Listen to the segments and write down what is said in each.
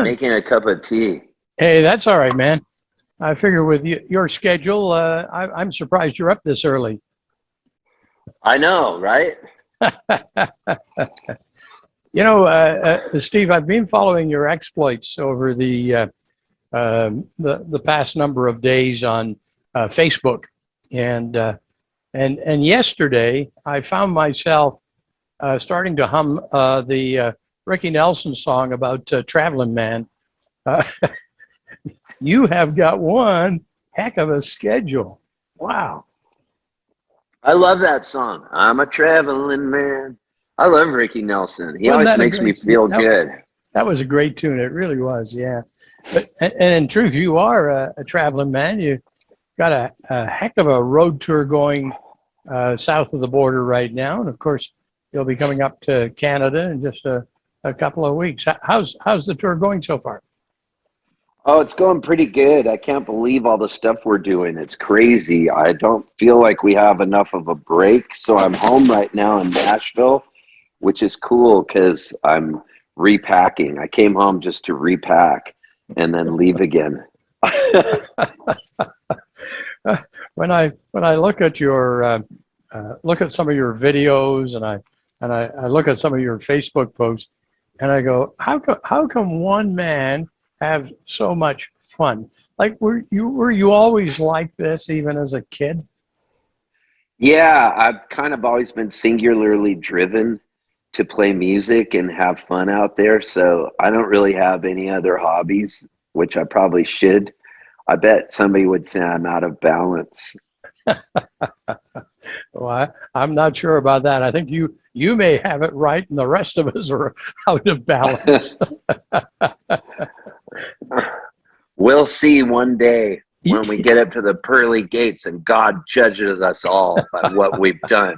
making a cup of tea. Hey, that's all right, man. I figure with your schedule, I'm surprised you're up this early. I know, right? Steve, I've been following your exploits over the past number of days on Facebook, and yesterday I found myself starting to hum the Ricky Nelson song about Traveling Man. You have got one heck of a schedule. Wow. I love that song. I'm a traveling man. I love Ricky Nelson. He Wasn't always that a makes me great feel tune? good. That was a great tune. It really was, yeah. And in truth, you are a traveling man. You got a heck of a road tour going south of the border right now. And of course, you'll be coming up to Canada in just a couple of weeks. How's the tour going so far? Oh, it's going pretty good. I can't believe all the stuff we're doing. It's crazy. I don't feel like we have enough of a break. So I'm home right now in Nashville, which is cool because I'm repacking. I came home just to repack and then leave again. When I look at your look at some of your videos and I look at some of your Facebook posts and I go, how come one man have so much fun? Like, were you always like this even as a kid? Yeah, I've kind of always been singularly driven to play music and have fun out there. So I don't really have any other hobbies, which I probably should. I bet somebody would say I'm out of balance. Well, I'm not sure about that. I think you may have it right, and the rest of us are out of balance. We'll see one day when we get up to the pearly gates and God judges us all by what we've done.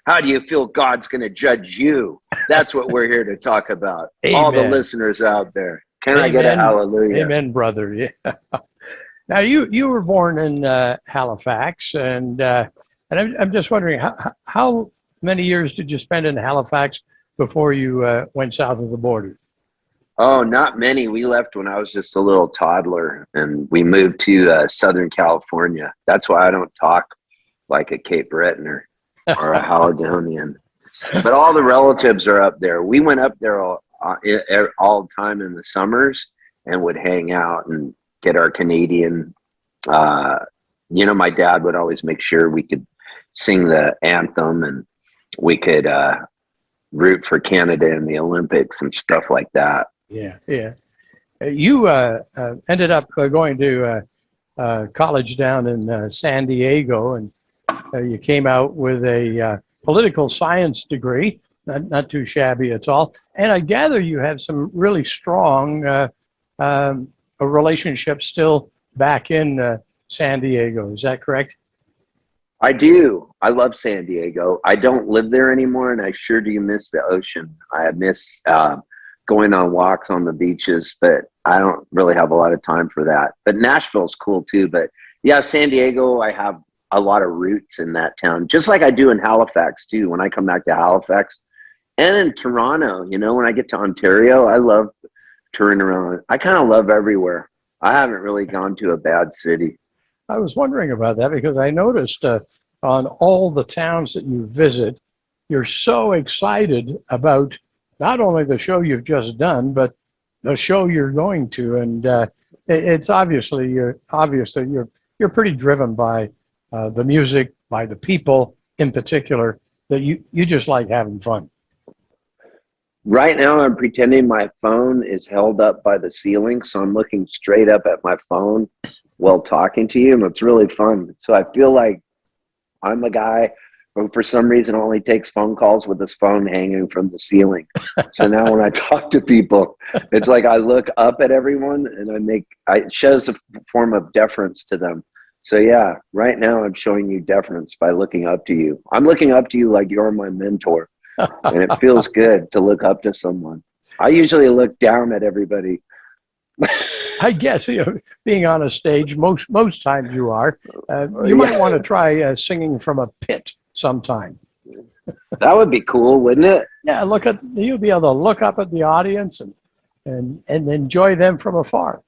How do you feel God's going to judge you? That's what we're here to talk about. Amen. All the listeners out there. Can Amen. I get a hallelujah? Amen, brother. Yeah. Now, you were born in Halifax, and I'm just wondering, how many years did you spend in Halifax before you went south of the border? Oh, not many. We left when I was just a little toddler, and we moved to Southern California. That's why I don't talk like a Cape Bretoner or a Haligonian. But all the relatives are up there. We went up there all the time in the summers and would hang out and get our Canadian. My dad would always make sure we could sing the anthem and we could root for Canada in the Olympics and stuff like that. Yeah, yeah. You ended up going to college down in San Diego, and you came out with a political science degree, not too shabby at all. And I gather you have some really strong relationships still back in San Diego. Is that correct? I do. I love San Diego. I don't live there anymore, and I sure do miss the ocean. I miss going on walks on the beaches, but I don't really have a lot of time for that. But Nashville's cool too. But yeah, San Diego, I have a lot of roots in that town, just like I do in Halifax too. When I come back to Halifax and in Toronto, when I get to Ontario, I love touring around. I kind of love everywhere. I haven't really gone to a bad city. I was wondering about that because I noticed on all the towns that you visit, you're so excited about not only the show you've just done, but the show you're going to. And it's obviously you're pretty driven by the music, by the people in particular, that you just like having fun. Right now, I'm pretending my phone is held up by the ceiling, so I'm looking straight up at my phone while talking to you, and it's really fun. So I feel like I'm a guy who, for some reason, only takes phone calls with his phone hanging from the ceiling. So now when I talk to people, it's like I look up at everyone, and it shows a form of deference to them. So yeah, right now I'm showing you deference by looking up to you. I'm looking up to you like you're my mentor. And it feels good to look up to someone. I usually look down at everybody. I guess being on a stage, most times you are. You might want to try singing from a pit sometime. That would be cool, wouldn't it? Yeah, you'll be able to look up at the audience and and enjoy them from afar.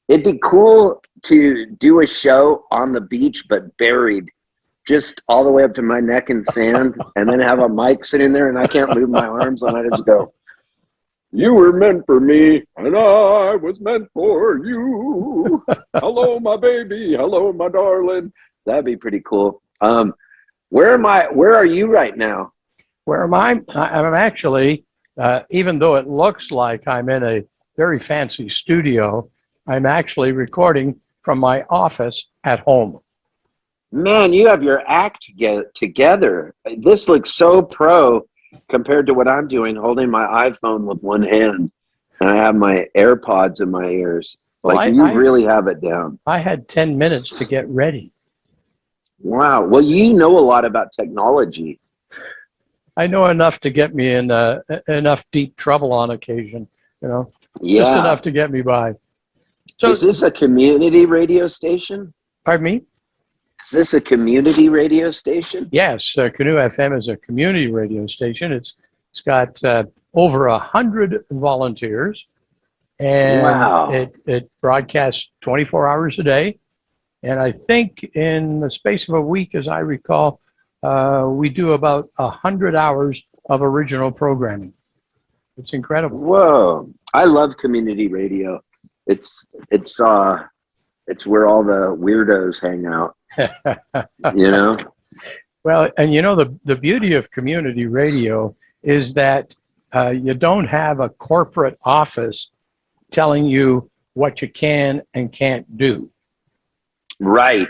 It'd be cool to do a show on the beach, but buried just all the way up to my neck in sand, and then have a mic sitting there and I can't move my arms, and I just go, "You were meant for me, and I was meant for you. Hello, my baby. Hello, my darling." That'd be pretty cool. Where are you right now? Where am I? I'm actually, even though it looks like I'm in a very fancy studio, I'm actually recording from my office at home. Man, you have your act together. This looks so pro compared to what I'm doing, holding my iPhone with one hand, and I have my AirPods in my ears. Well, Like, you really have it down. I had 10 minutes to get ready. Wow. Well, you know a lot about technology. I know enough to get me in enough deep trouble on occasion, just Yeah. enough to get me by. So, Is this a community radio station? pardon me? Is this a community radio station? Yes, Canoe FM is a community radio station. It's got over 100 volunteers, and Wow. it broadcasts 24 hours a day. And I think in the space of a week, as I recall, we do about 100 hours of original programming. It's incredible. Whoa. I love community radio. It's where all the weirdos hang out, you know? Well, and the beauty of community radio is that you don't have a corporate office telling you what you can and can't do. Right.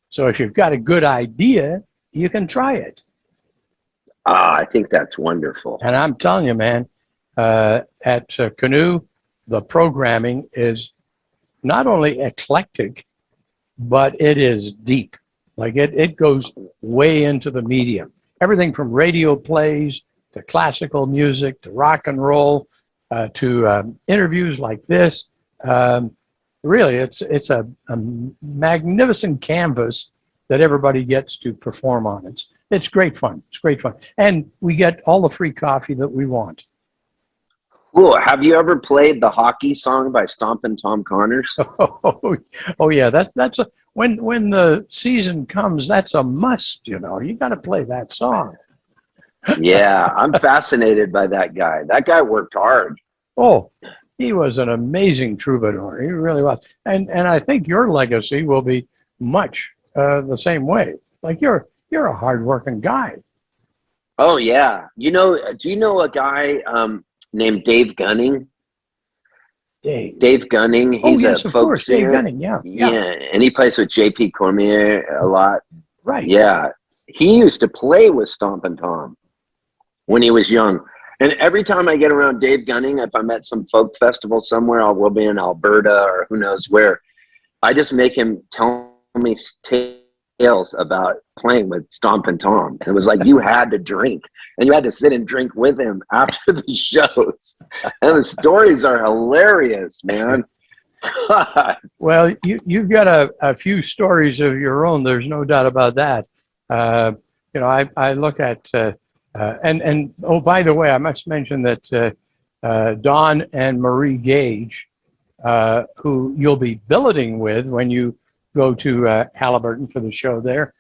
So if you've got a good idea, you can try it. I think that's wonderful. And I'm telling you, man, at Canoe, the programming is not only eclectic, but it is deep. Like it goes way into the medium. Everything from radio plays to classical music to rock and roll to interviews like this. Really, it's a magnificent canvas that everybody gets to perform on. It's great fun. It's great fun. And we get all the free coffee that we want. Cool. Have you ever played the hockey song by Stompin' Tom Connors? Oh yeah, that's when the season comes, that's a must, you got to play that song. Yeah, I'm fascinated by that guy. That guy worked hard. Oh, he was an amazing troubadour. He really was. And I think your legacy will be much the same way. Like you're a hardworking guy. Oh yeah. Do you know a guy named Dave Gunning? Dave Gunning. He's yes, a of folk course, singer. Dave Gunning, yeah. Yeah, and he plays with J.P. Cormier a lot. Right. Yeah, he used to play with Stompin' Tom when he was young. And every time I get around Dave Gunning, if I'm at some folk festival somewhere, we'll be in Alberta or who knows where, I just make him tell me tales about playing with Stompin' Tom. It was like you had to drink, and you had to sit and drink with him after the shows. And the stories are hilarious, man. Well, you've got a few stories of your own. There's no doubt about that. I look at and oh, by the way, I must mention that Don and Marie Gage, who you'll be billeting with when you go to Haliburton for the show there,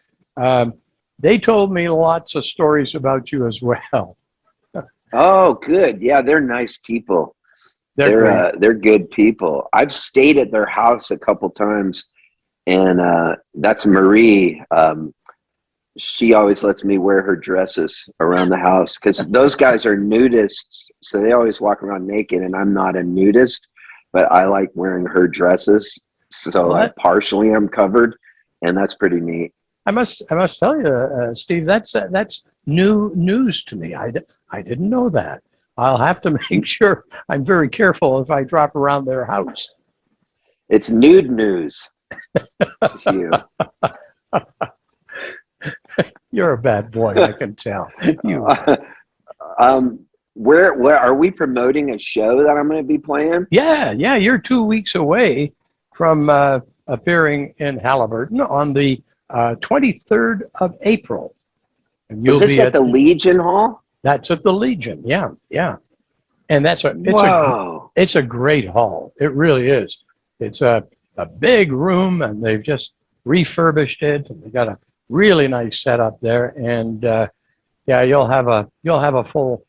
they told me lots of stories about you as well. Oh, good. Yeah, they're nice people. They're good people. I've stayed at their house a couple times, and that's Marie. She always lets me wear her dresses around the house because those guys are nudists, so they always walk around naked, and I'm not a nudist, but I like wearing her dresses, so I partially am covered, and that's pretty neat. I must tell you, Steve, that's new news to me. I didn't know that. I'll have to make sure I'm very careful if I drop around their house. It's nude news. You. You're a bad boy, I can tell. Where are we promoting a show that I'm going to be playing? Yeah. You're 2 weeks away from appearing in Haliburton on the 23rd of April. And Is this at the Legion Hall? That's at the Legion. Yeah. And Wow. it's a great hall. It really is. It's a big room, and they've just refurbished it. And they got a really nice setup there. And yeah, you'll have a full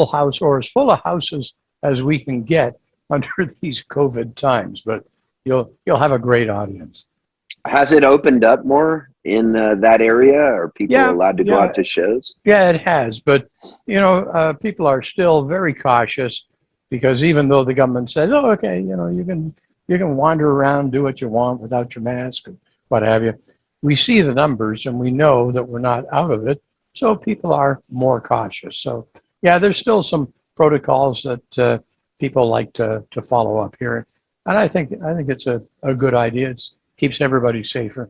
house, or as full of houses as we can get under these COVID times. But you'll have a great audience. Has it opened up more in that area? Are people Yeah, allowed to go yeah, out to shows? yeah. It has, but people are still very cautious because even though the government says, "Oh, okay, you can wander around, do what you want without your mask, and what have you," we see the numbers and we know that we're not out of it, so people are more cautious. So yeah, there's still some protocols that people like to follow up here, and I think it's a good idea. It keeps everybody safer.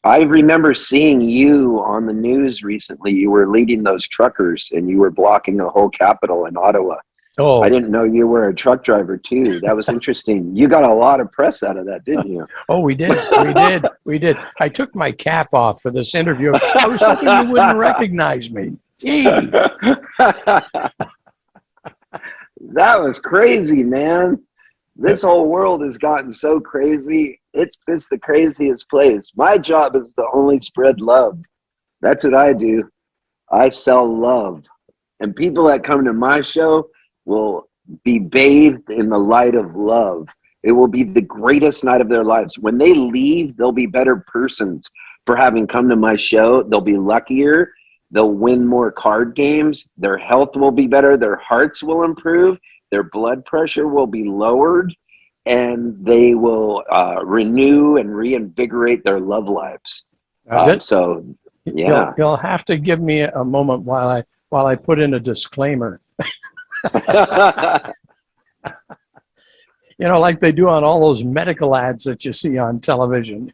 I remember seeing you on the news recently. You were leading those truckers and you were blocking the whole Capitol in Ottawa. I Oh, didn't know you were a truck driver too. That was interesting. You got a lot of press out of that, didn't you? oh, we did. I took my cap off for this interview. I was hoping you wouldn't recognize me. Gee. That was crazy, man. This whole world has gotten so crazy. It's the craziest place. My job is to only spread love. That's what I do. I sell love. And people that come to my show will be bathed in the light of love. It will be the greatest night of their lives. When they leave, they'll be better persons for having come to my show. They'll be luckier. They'll win more card games. Their health will be better. Their hearts will improve. Their blood pressure will be lowered. And they will renew and reinvigorate their love lives. So, yeah. You'll have to give me a moment while I put in a disclaimer. Like they do on all those medical ads that you see on television.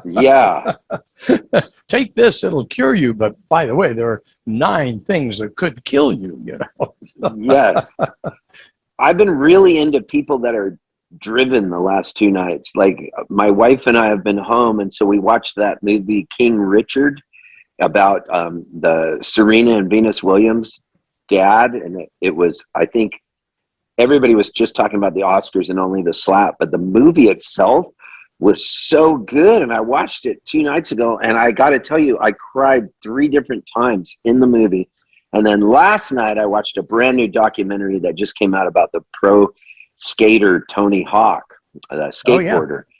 Yeah. Take this, it'll cure you. But by the way, there are 9 things that could kill you. Yes. I've been really into people that are driven the last 2 nights. Like my wife and I have been home, and so we watched that movie King Richard about the Serena and Venus Williams dad, and it was, I think everybody was just talking about the Oscars and only the slap, but the movie itself was so good. And I watched it 2 nights ago, and I got to tell you, I cried 3 different times in the movie. And then last night I watched a brand new documentary that just came out about the pro skater Tony Hawk, the skateboarder. Oh,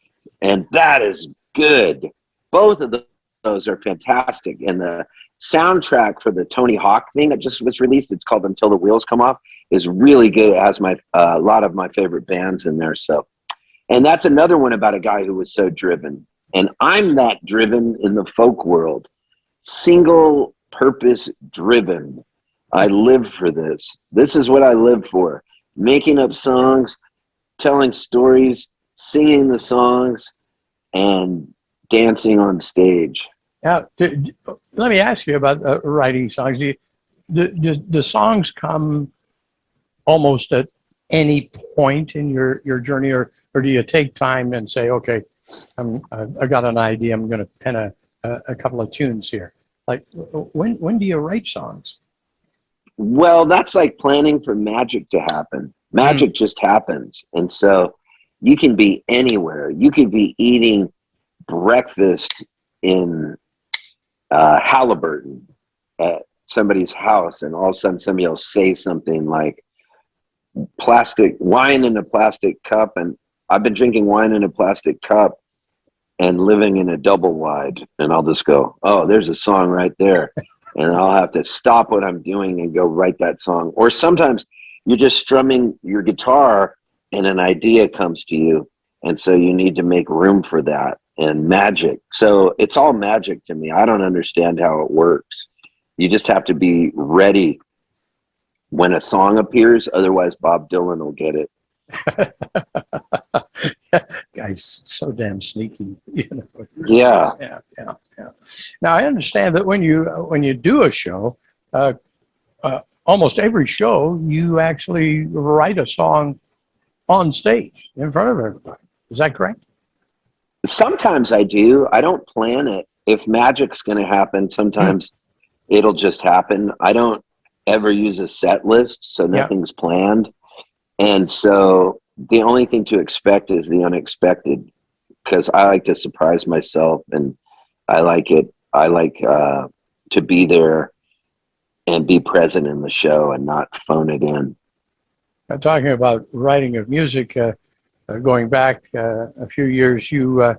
yeah. And that is good. Both of those are fantastic. And the soundtrack for the Tony Hawk thing that just was released, it's called Until the Wheels Come Off, is really good. It has a lot of my favorite bands in there. So, and that's another one about a guy who was so driven. And I'm that driven in the folk world, single purpose driven. I live for this. This is what I live for. Making up songs, telling stories, singing the songs, and dancing on stage. Now, let me ask you about writing songs. Do songs come almost at any point in your journey, or do you take time and say, okay, I got an idea, I'm going to pen a couple of tunes here? Like, when do you write songs? Well, that's like planning for magic to happen. Magic just happens. And so you can be anywhere. You could be eating breakfast in Haliburton at somebody's house, and all of a sudden somebody will say something like plastic wine in a plastic cup, and I've been drinking wine in a plastic cup and living in a double wide, and I'll just go, oh, there's a song right there. And I'll have to stop what I'm doing and go write that song. Or sometimes you're just strumming your guitar and an idea comes to you, and so you need to make room for that. And magic. So it's all magic to me. I don't understand how it works. You just have to be ready when a song appears. Otherwise, Bob Dylan will get it. Guy's so damn sneaky. Yeah. Yeah. Now I understand that when you do a show, almost every show you actually write a song on stage in front of everybody. Is that correct? Sometimes I do. I don't plan it. If magic's going to happen, sometimes it'll just happen. I don't ever use a set list, so Yeah. nothing's planned. And so the only thing to expect is the unexpected, because I like to surprise myself, and I like it. I like to be there and be present in the show and not phone it in. Talking about writing of music, going back a few years, you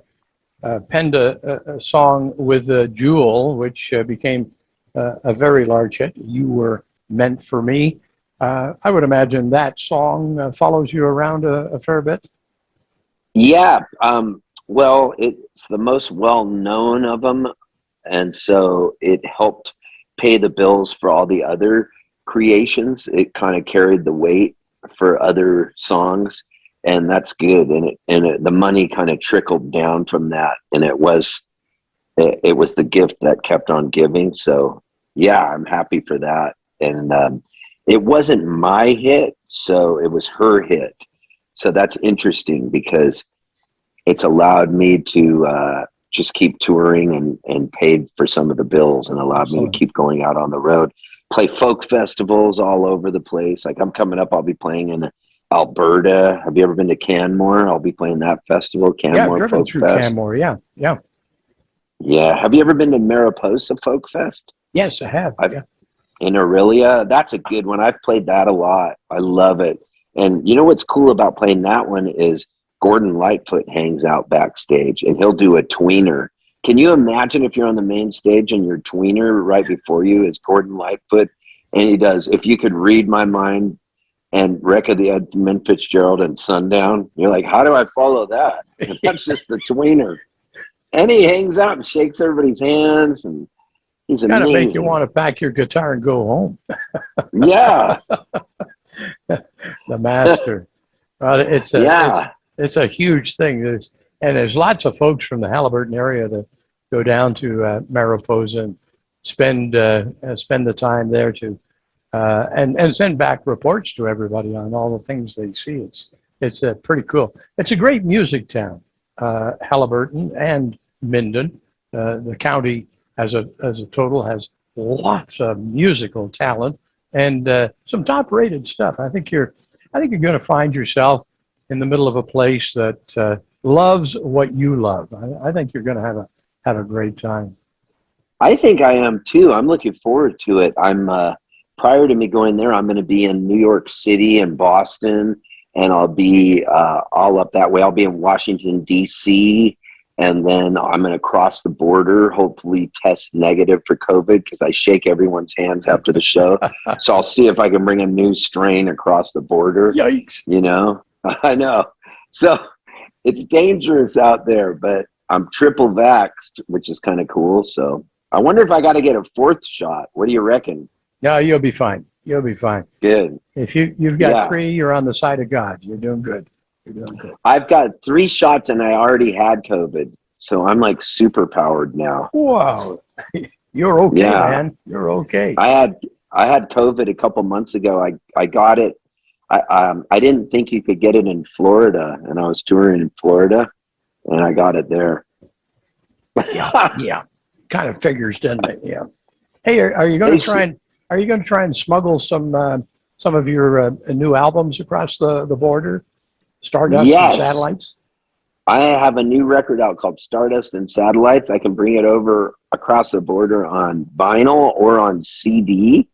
penned a song with Jewel, which became a very large hit. You Were Meant for Me. I would imagine that song follows you around a fair bit. Yeah. Well, it's the most well-known of them. And so it helped pay the bills for all the other creations. It kind of carried the weight for other songs, and that's good. And the money kind of trickled down from that. And it was the gift that kept on giving. So yeah, I'm happy for that. And it wasn't my hit, so it was her hit. So that's interesting because it's allowed me to just keep touring and paid for some of the bills, and allowed me to keep going out on the road, play folk festivals all over the place. Like I'm coming up, I'll be playing in Alberta. Have you ever been to Canmore? I'll be playing that festival, Canmore Yeah, I've driven Folk through Fest. Canmore. Yeah, yeah. Yeah. Have you ever been to Mariposa Folk Fest? Yes, I have. Yeah. In Aurelia? That's a good one. I've played that a lot. I love it. And you know what's cool about playing that one is Gordon Lightfoot hangs out backstage, and he'll do a tweener. Can you imagine if you're on the main stage and your tweener right before you is Gordon Lightfoot, and he does If You Could Read My Mind and Wreck of the Edmund Fitzgerald and Sundown? You're like, how do I follow that? And that's just the tweener. And he hangs out and shakes everybody's hands, and he's Kind of amazing. make you want to pack your guitar and go home. Yeah. The master. It's a huge thing. There's lots of folks from the Haliburton area that go down to Mariposa and spend the time there to and send back reports to everybody on all the things they see. It's pretty cool. It's a great music town, Haliburton and Minden. The county as a total has lots of musical talent and some top-rated stuff. I think you're going to find yourself in the middle of a place that loves what you love. I think you're going to have a great time. I think I am too. I'm looking forward to it. I'm prior to me going there, I'm going to be in New York City and Boston, and I'll be all up that way. I'll be in Washington, D.C., and then I'm going to cross the border, hopefully test negative for COVID, because I shake everyone's hands after the show. So I'll see if I can bring a new strain across the border. Yikes. You know, I know. So it's dangerous out there, but I'm triple vaxxed, which is kind of cool. So I wonder if I got to get a fourth shot. What do you reckon? No, you'll be fine. You'll be fine. Good. If you've got 3, you're on the side of God. You're doing good. You're doing good. I've got 3 shots and I already had COVID. So I'm like super powered now. Wow. You're okay, Yeah. man. You're okay. I had COVID a couple months ago. I got it. I didn't think you could get it in Florida, and I was touring in Florida, and I got it there. Yeah. Kind of figures, doesn't it? Yeah. Hey, are you going to try and smuggle some of your new albums across the border? Stardust and Satellites? I have a new record out called Stardust and Satellites. I can bring it over across the border on vinyl or on CD,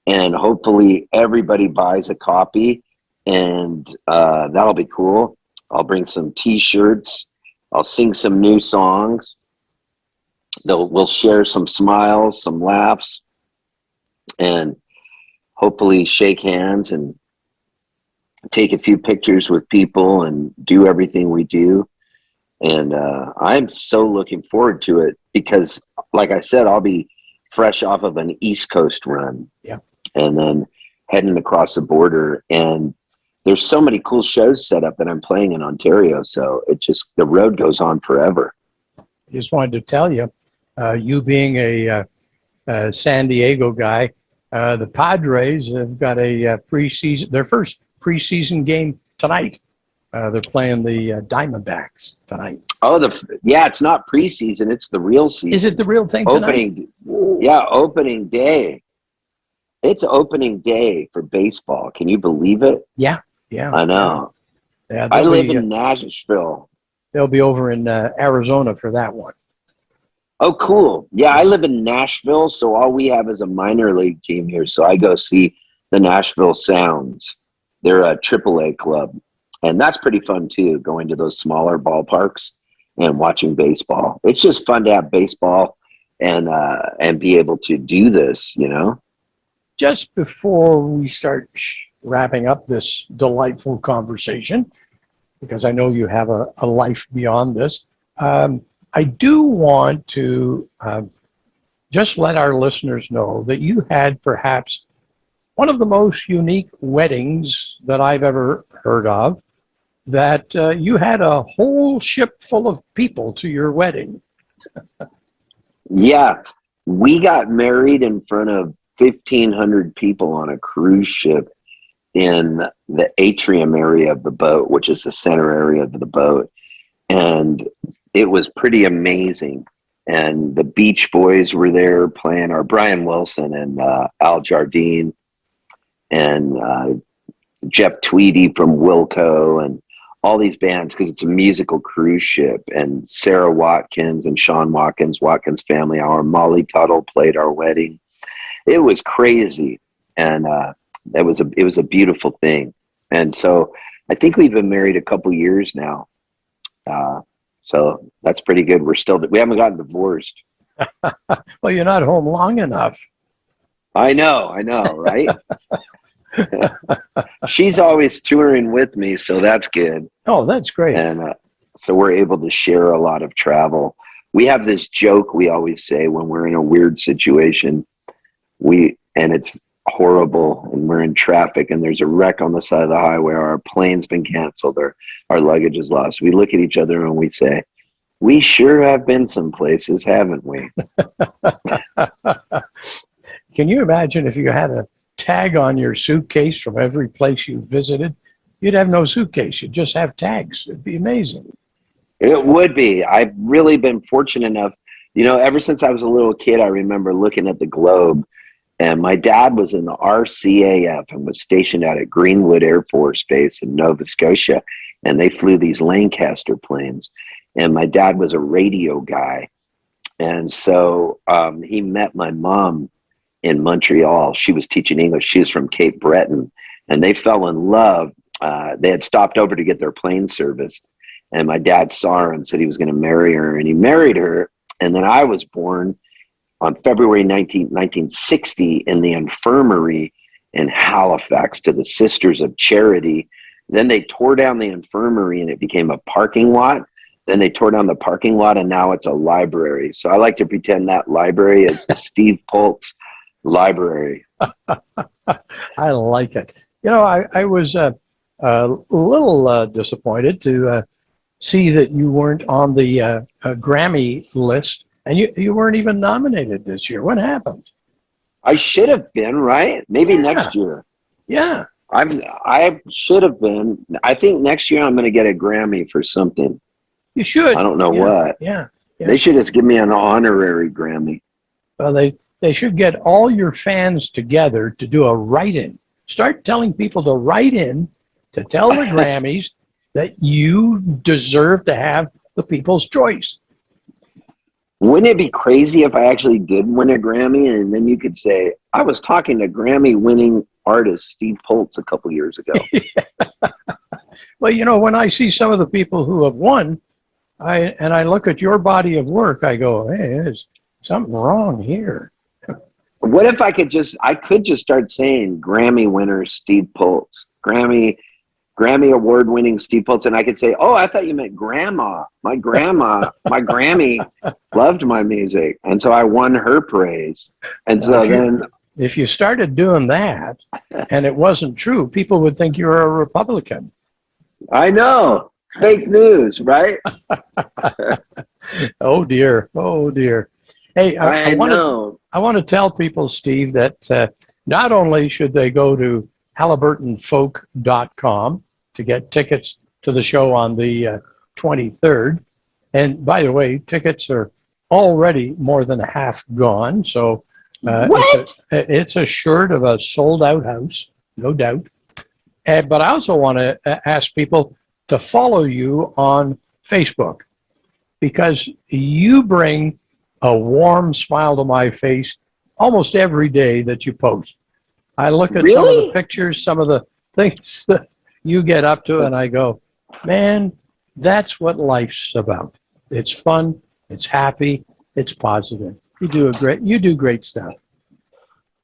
and hopefully everybody buys a copy, and that'll be cool. I'll bring some T-shirts. I'll sing some new songs. We'll share some smiles, some laughs, and hopefully shake hands and take a few pictures with people and do everything we do. And I'm so looking forward to it because, like I said, I'll be fresh off of an East Coast run. Yeah. And then heading across the border. And there's so many cool shows set up that I'm playing in Ontario. So the road goes on forever. Just wanted to tell you, you being a San Diego guy, the Padres have got their first preseason game tonight. They're playing the Diamondbacks tonight. Oh, it's not preseason. It's the real season. Is it the real thing tonight? Opening day. It's opening day for baseball. Can you believe it? Yeah. I know. Yeah, I live in Nashville. they'll be over in Arizona for that one. Oh, cool. Yeah, I live in Nashville, so all we have is a minor league team here. So I go see the Nashville Sounds. They're a AAA club, and that's pretty fun too, going to those smaller ballparks and watching baseball. It's just fun to have baseball and be able to do this, you know? Just before we start wrapping up this delightful conversation, because I know you have a life beyond this, I do want to just let our listeners know that you had perhaps one of the most unique weddings that I've ever heard of, that you had a whole ship full of people to your wedding. Yeah, we got married in front of 1,500 people on a cruise ship in the atrium area of the boat, which is the center area of the boat. And it was pretty amazing. And the Beach Boys were there playing, or Brian Wilson and Al Jardine and Jeff Tweedy from Wilco and all these bands, because it's a musical cruise ship. And Sarah Watkins and Sean Watkins, Watkins Family Hour, Molly Tuttle played our wedding. It was crazy. And it was a beautiful thing. And so I think we've been married a couple years now. So that's pretty good. We haven't gotten divorced. Well, you're not home long enough. I know, right? She's always touring with me, so that's good. Oh, that's great. And so we're able to share a lot of travel. We have this joke we always say when we're in a weird situation, and it's horrible, and we're in traffic and there's a wreck on the side of the highway, or our plane's been canceled, or our luggage is lost. We look at each other and we say, we sure have been some places, haven't we? Can you imagine if you had a tag on your suitcase from every place you visited? You'd have no suitcase. You'd just have tags. It'd be amazing. It would be. I've really been fortunate enough, ever since I was a little kid, I remember looking at the globe. And my dad was in the RCAF and was stationed out at Greenwood Air Force Base in Nova Scotia. And they flew these Lancaster planes. And my dad was a radio guy. And so he met my mom in Montreal. She was teaching English. She was from Cape Breton. And they fell in love. They had stopped over to get their plane serviced. And my dad saw her and said he was going to marry her. And he married her. And then I was born on February 1960 in the infirmary in Halifax to the Sisters of Charity. Then they tore down the infirmary and it became a parking lot. Then they tore down the parking lot and now it's a library. So I like to pretend that library is the Steve Poltz Library. I like it. I was a little disappointed to see that you weren't on the Grammy list. And you weren't even nominated this year. What happened? I should have been, right? Maybe next year. Yeah. I should have been. I think next year I'm going to get a Grammy for something. You should. I don't know what. Yeah. They should just give me an honorary Grammy. Well, they should get all your fans together to do a write-in. Start telling people to write in to tell the Grammys that you deserve to have the People's Choice. Wouldn't it be crazy if I actually did win a Grammy and then you could say, I was talking to Grammy-winning artist Steve Poltz a couple years ago? Well, when I see some of the people who have won, I look at your body of work, I go, hey, there's something wrong here. What if I could just start saying Grammy winner Steve Poltz, Grammy award-winning Steve Poltz, and I could say, oh, I thought you meant grandma. My grandma, my Grammy loved my music, and so I won her praise. And so if you started doing that and it wasn't true, people would think you were a Republican. I know. Fake news, right? Oh, dear. Hey, I want to tell people, Steve, that not only should they go to haliburtonfolk.com to get tickets to the show on the 23rd. And by the way, tickets are already more than half gone. So What? It's a shirt of a sold out house, no doubt. But I also want to ask people to follow you on Facebook because you bring a warm smile to my face almost every day that you post. I look at some of the pictures, some of the things that you get up to, and I go, man, that's what life's about. It's fun, it's happy, it's positive. You do great stuff.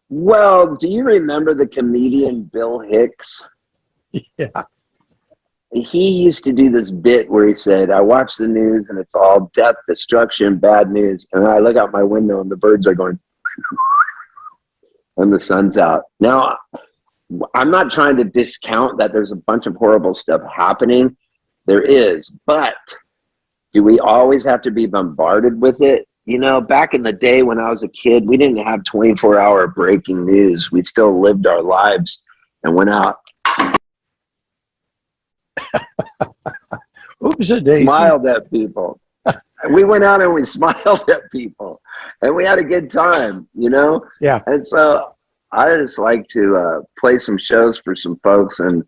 Well, do you remember the comedian Bill Hicks? Yeah. He used to do this bit where he said, I watch the news and it's all death, destruction, bad news. And I look out my window and the birds are going, and the sun's out. Now, I'm not trying to discount that there's a bunch of horrible stuff happening. There is. But do we always have to be bombarded with it? You know, back in the day when I was a kid, we didn't have 24-hour breaking news. We still lived our lives and went out. Oops, a daisy. Smiled at people. We went out and we smiled at people. And we had a good time, you know? Yeah. And so I just like to play some shows for some folks and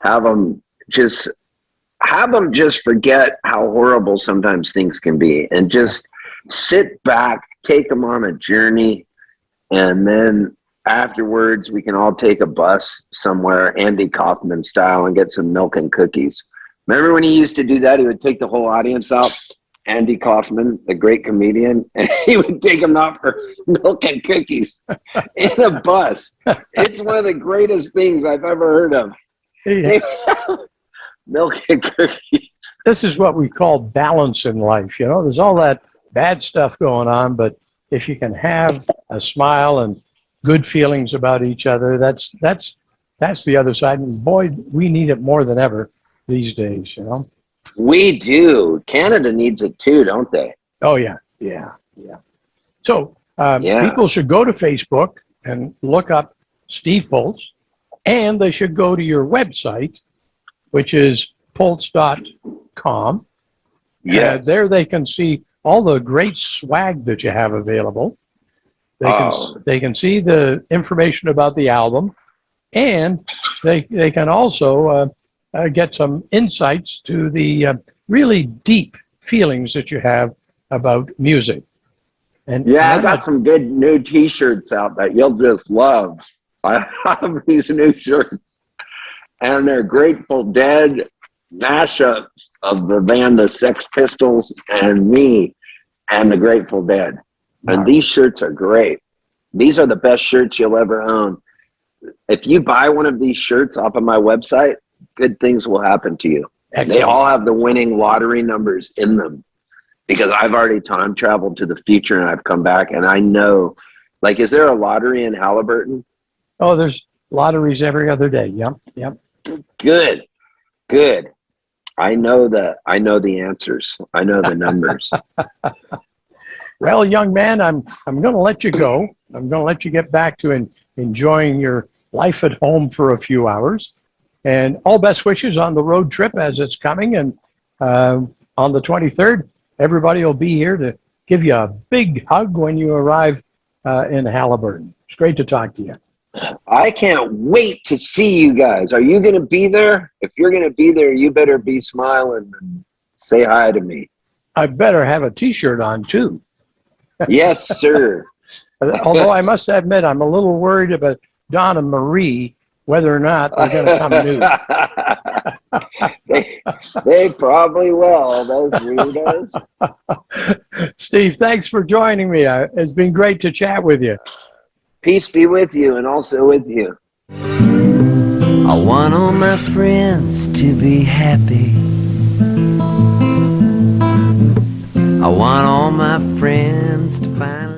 have them just forget how horrible sometimes things can be and just sit back, take them on a journey, and then afterwards we can all take a bus somewhere, Andy Kaufman style, and get some milk and cookies. Remember when he used to do that? He would take the whole audience out, Andy Kaufman, the great comedian, and he would take them out for milk and cookies in a bus. It's one of the greatest things I've ever heard of. Yeah. Milk and cookies. This is what we call balance in life. You know, there's all that bad stuff going on, but if you can have a smile and good feelings about each other, that's the other side. And boy, we need it more than ever these days, you know. We do. Canada needs it too, don't they? Oh yeah. So people should go to Facebook and look up Steve Poltz, and they should go to your website, which is poltz.com. Yeah. There they can see all the great swag that you have available. They can see the information about the album, and they can also get some insights to the really deep feelings that you have about music. And yeah, I got some good new T-shirts out that you'll just love. I have these new shirts, and they're Grateful Dead mashups of the band the Sex Pistols and me and the Grateful Dead. And these shirts are great. These are the best shirts you'll ever own. If you buy one of these shirts off of my website, good things will happen to you. Excellent. They all have the winning lottery numbers in them because I've already time traveled to the future and I've come back and I know, like, is there a lottery in Haliburton? Oh, there's lotteries every other day. Yep. Good. I know the answers. I know the numbers. Well, young man, I'm going to let you go. I'm going to let you get back to enjoying your life at home for a few hours. And all best wishes on the road trip as it's coming. And on the 23rd, everybody will be here to give you a big hug when you arrive in Haliburton. It's great to talk to you. I can't wait to see you guys. Are you going to be there? If you're going to be there, you better be smiling and say hi to me. I better have a T-shirt on, too. Yes, sir. Although I must admit, I'm a little worried about Don and Marie, whether or not they're going to come nude. They probably will, those weirdos. Steve, thanks for joining me. It's been great to chat with you. Peace be with you and also with you. I want all my friends to be happy. I want all my friends to find